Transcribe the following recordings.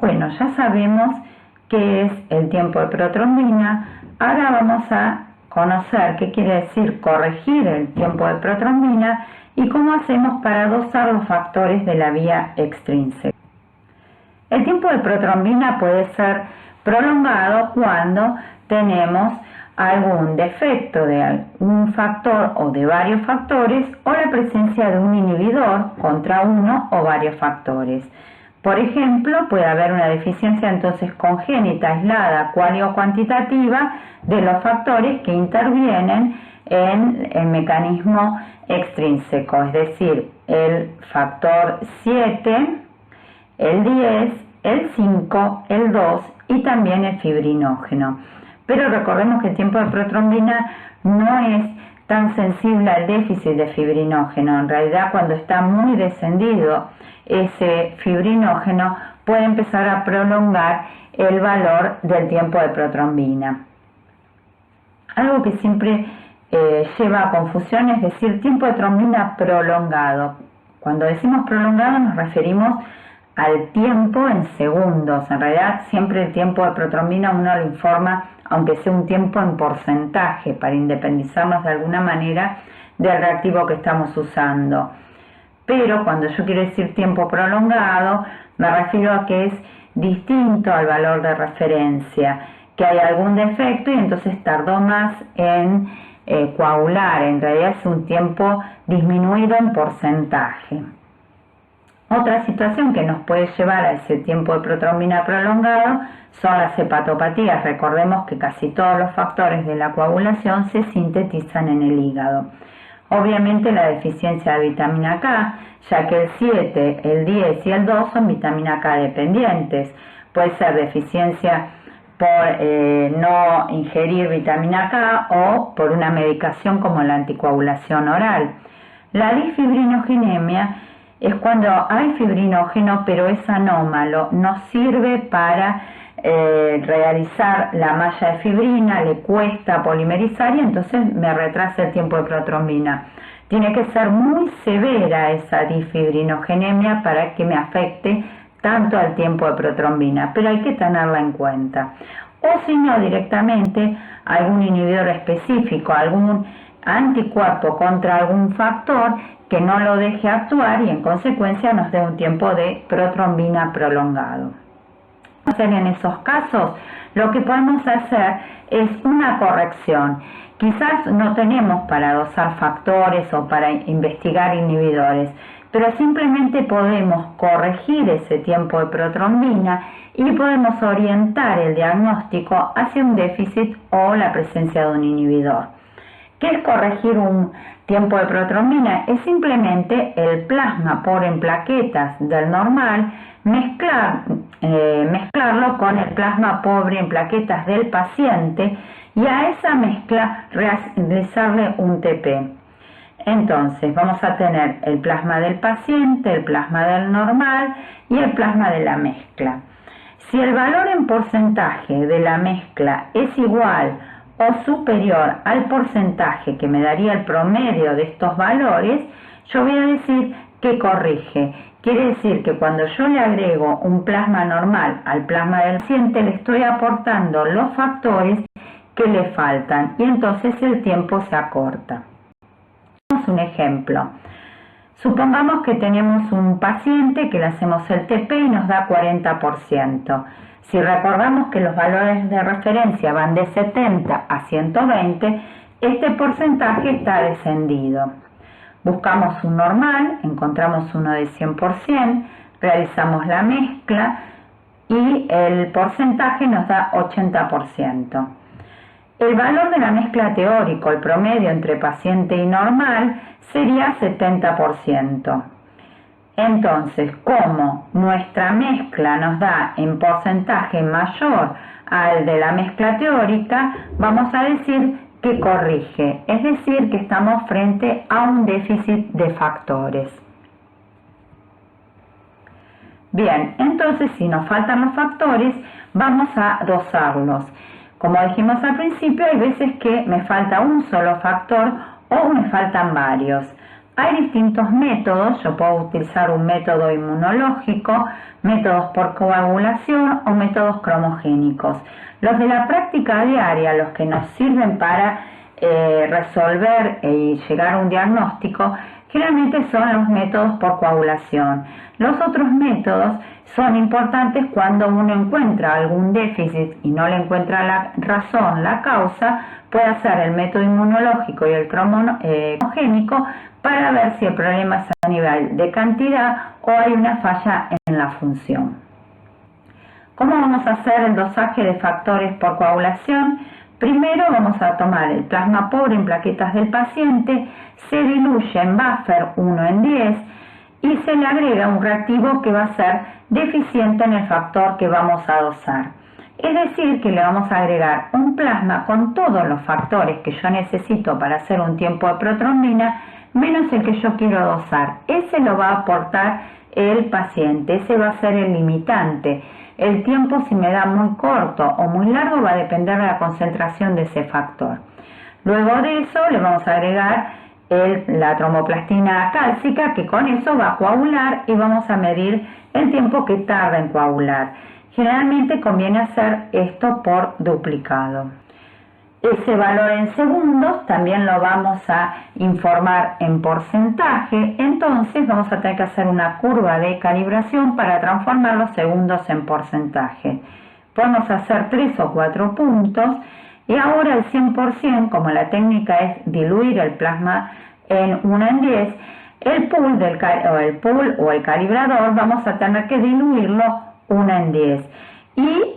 Bueno, ya sabemos qué es el tiempo de protrombina. Ahora vamos a conocer qué quiere decir corregir el tiempo de protrombina y cómo hacemos para dosar los factores de la vía extrínseca. El tiempo de protrombina puede ser prolongado cuando tenemos algún defecto de algún factor o de varios factores o la presencia de un inhibidor contra uno o varios factores. Por ejemplo, puede haber una deficiencia entonces congénita, aislada, cual o cuantitativa de los factores que intervienen en el mecanismo extrínseco, es decir, el factor 7, el 10, el 5, el 2 y también el fibrinógeno. Pero recordemos que el tiempo de protrombina no es tan sensible al déficit de fibrinógeno. En realidad, cuando está muy descendido ese fibrinógeno, puede empezar a prolongar el valor del tiempo de protrombina. Algo que siempre lleva a confusión es decir tiempo de trombina prolongado. Cuando decimos prolongado nos referimos al tiempo en segundos. En realidad siempre el tiempo de protrombina uno lo informa, aunque sea un tiempo en porcentaje, para independizarnos de alguna manera del reactivo que estamos usando. Pero cuando yo quiero decir tiempo prolongado, me refiero a que es distinto al valor de referencia, que hay algún defecto y entonces tardó más en coagular. En realidad es un tiempo disminuido en porcentaje. Otra situación que nos puede llevar a ese tiempo de protrombina prolongado son las hepatopatías. Recordemos que casi todos los factores de la coagulación se sintetizan en el hígado. Obviamente la deficiencia de vitamina K, ya que el 7, el 10 y el 2 son vitamina K dependientes. Puede ser deficiencia por no ingerir vitamina K o por una medicación como la anticoagulación oral. La disfibrinogenemia es cuando hay fibrinógeno pero es anómalo, no sirve para realizar la malla de fibrina, le cuesta polimerizar y entonces me retrasa el tiempo de protrombina. Tiene que ser muy severa esa disfibrinogenemia para que me afecte tanto al tiempo de protrombina, pero hay que tenerla en cuenta. O si no, directamente algún inhibidor específico, algún anticuerpo contra algún factor que no lo deje actuar y en consecuencia nos dé un tiempo de protrombina prolongado. En esos casos lo que podemos hacer es una corrección. Quizás no tenemos para dosar factores o para investigar inhibidores, pero simplemente podemos corregir ese tiempo de protrombina y podemos orientar el diagnóstico hacia un déficit o la presencia de un inhibidor. ¿Qué es corregir un tiempo de protrombina? Es simplemente el plasma pobre en plaquetas del normal, mezclarlo con el plasma pobre en plaquetas del paciente y a esa mezcla realizarle un TP. Entonces vamos a tener el plasma del paciente, el plasma del normal y el plasma de la mezcla. Si el valor en porcentaje de la mezcla es igual o superior al porcentaje que me daría el promedio de estos valores, yo voy a decir que corrige. Quiere decir que cuando yo le agrego un plasma normal al plasma del paciente, le estoy aportando los factores que le faltan y entonces el tiempo se acorta. Vamos a un ejemplo. Supongamos que tenemos un paciente que le hacemos el TP y nos da 40%. Si recordamos que los valores de referencia van de 70 a 120, este porcentaje está descendido. Buscamos un normal, encontramos uno de 100%, realizamos la mezcla y el porcentaje nos da 80%. El valor de la mezcla teórico, el promedio entre paciente y normal, sería 70%. Entonces, como nuestra mezcla nos da en porcentaje mayor al de la mezcla teórica, vamos a decir que corrige, es decir, que estamos frente a un déficit de factores. Bien, entonces si nos faltan los factores, vamos a dosarlos. Como dijimos al principio, hay veces que me falta un solo factor o me faltan varios. Hay distintos métodos, yo puedo utilizar un método inmunológico, métodos por coagulación o métodos cromogénicos. Los de la práctica diaria, los que nos sirven para resolver y llegar a un diagnóstico, generalmente son los métodos por coagulación. Los otros métodos son importantes cuando uno encuentra algún déficit y no le encuentra la razón, la causa, puede hacer el método inmunológico y el cromogénico para ver si el problema es a nivel de cantidad o hay una falla en la función. ¿Cómo vamos a hacer el dosaje de factores por coagulación? Primero vamos a tomar el plasma pobre en plaquetas del paciente, se diluye en buffer 1:10 y se le agrega un reactivo que va a ser deficiente en el factor que vamos a dosar. Es decir, que le vamos a agregar un plasma con todos los factores que yo necesito para hacer un tiempo de protrombina, menos el que yo quiero dosar. Ese lo va a aportar el paciente, ese va a ser el limitante. El tiempo, si me da muy corto o muy largo, va a depender de la concentración de ese factor. Luego de eso le vamos a agregar la tromboplastina cálcica, que con eso va a coagular y vamos a medir el tiempo que tarda en coagular. Generalmente conviene hacer esto por duplicado. Ese valor en segundos también lo vamos a informar en porcentaje, entonces vamos a tener que hacer una curva de calibración para transformar los segundos en porcentaje. Podemos hacer 3 o 4 puntos y ahora el 100%, como la técnica es diluir el plasma en 1:10, el pool o el calibrador vamos a tener que diluirlo 1:10 y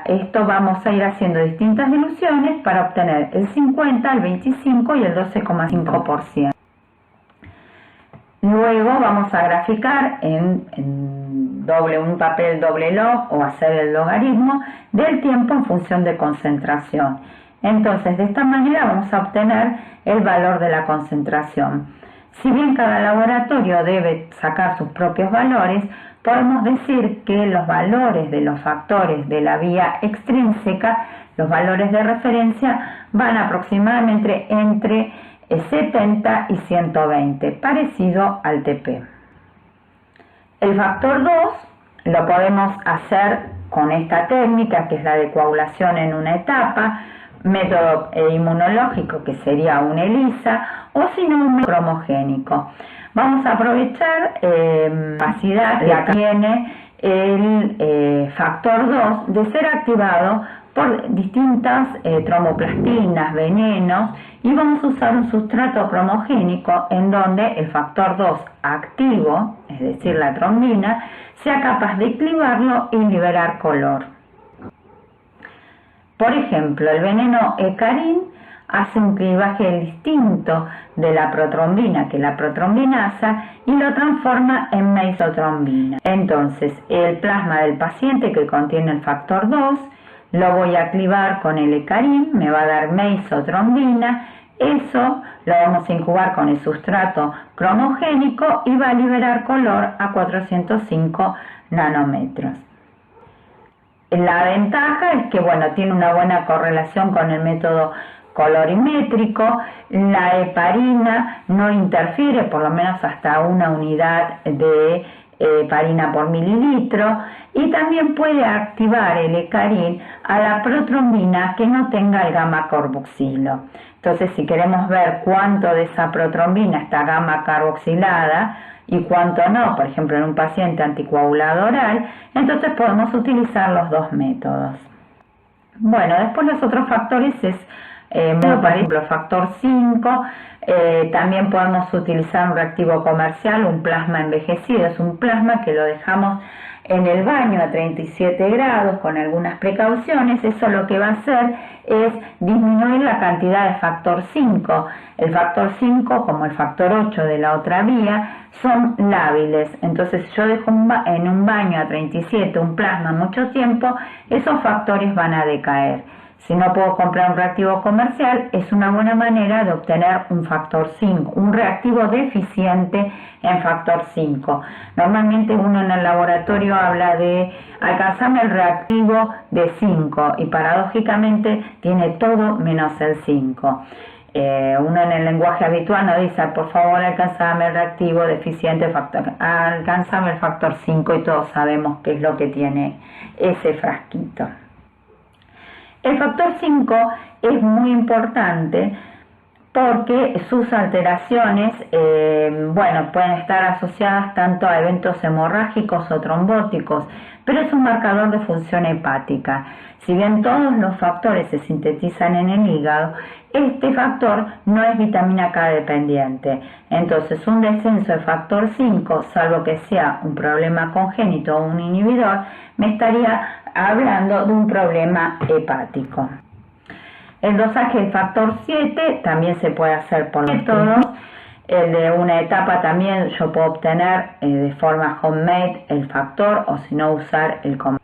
esto vamos a ir haciendo distintas diluciones para obtener el 50, el 25 y el 12,5%. Luego vamos a graficar en un papel doble log o hacer el logaritmo del tiempo en función de concentración. Entonces, de esta manera vamos a obtener el valor de la concentración. Si bien cada laboratorio debe sacar sus propios valores, podemos decir que los valores de los factores de la vía extrínseca, los valores de referencia, van aproximadamente entre 70 y 120, parecido al TP. El factor 2 lo podemos hacer con esta técnica, que es la de coagulación en una etapa, método inmunológico, que sería un ELISA, o si no, un método cromogénico. Vamos a aprovechar la capacidad que tiene el factor 2 de ser activado por distintas tromboplastinas, venenos, y vamos a usar un sustrato cromogénico en donde el factor 2 activo, es decir, la trombina, sea capaz de clivarlo y liberar color. Por ejemplo, el veneno hecarín hace un clivaje distinto de la protrombina que la protrombinasa y lo transforma en mesotrombina. Entonces, el plasma del paciente que contiene el factor 2 lo voy a clivar con el hecarín, me va a dar mesotrombina, eso lo vamos a incubar con el sustrato cromogénico y va a liberar color a 405 nanómetros. La ventaja es que, bueno, tiene una buena correlación con el método colorimétrico, la heparina no interfiere, por lo menos hasta una unidad de heparina por mililitro, y también puede activar el hecarín a la protrombina que no tenga el gamma carboxilo. Entonces, si queremos ver cuánto de esa protrombina está gamma carboxilada y cuánto no, por ejemplo en un paciente anticoagulado oral, entonces podemos utilizar los dos métodos. Bueno, después los otros factores es, por ejemplo, el factor 5, también podemos utilizar un reactivo comercial, un plasma envejecido, es un plasma que lo dejamos en el baño a 37 grados con algunas precauciones. Eso lo que va a hacer es disminuir la cantidad de factor 5. El factor 5, como el factor 8 de la otra vía, son lábiles. Entonces, si yo dejo en un baño a 37 un plasma mucho tiempo, esos factores van a decaer. Si no puedo comprar un reactivo comercial, es una buena manera de obtener un factor 5, un reactivo deficiente en factor 5. Normalmente uno en el laboratorio habla de alcanzarme el reactivo de 5 y paradójicamente tiene todo menos el 5. Uno en el lenguaje habitual no dice, por favor, alcánzame el reactivo deficiente factor, alcánzame el factor 5, y todos sabemos qué es lo que tiene ese frasquito. El factor 5 es muy importante porque sus alteraciones, pueden estar asociadas tanto a eventos hemorrágicos o trombóticos, pero es un marcador de función hepática. Si bien todos los factores se sintetizan en el hígado, este factor no es vitamina K dependiente. Entonces, un descenso de factor 5, salvo que sea un problema congénito o un inhibidor, me estaría hablando de un problema hepático. El dosaje de factor 7 también se puede hacer por métodos. El de una etapa también yo puedo obtener de forma homemade el factor, o si no, usar el compuesto.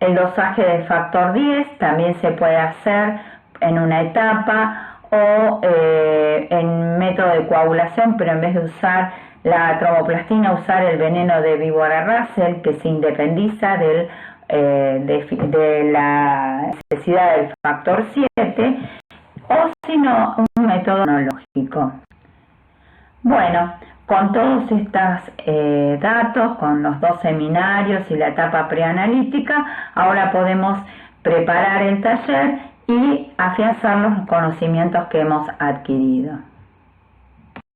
El dosaje de factor 10 también se puede hacer en una etapa o en método de coagulación, pero en vez de usar la tromboplastina, usar el veneno de víbora Russell, que se independiza de la necesidad del factor 7, o si no, un método inmunológico. Bueno, con todos estos datos, con los 2 seminarios y la etapa preanalítica, ahora podemos preparar el taller y afianzar los conocimientos que hemos adquirido.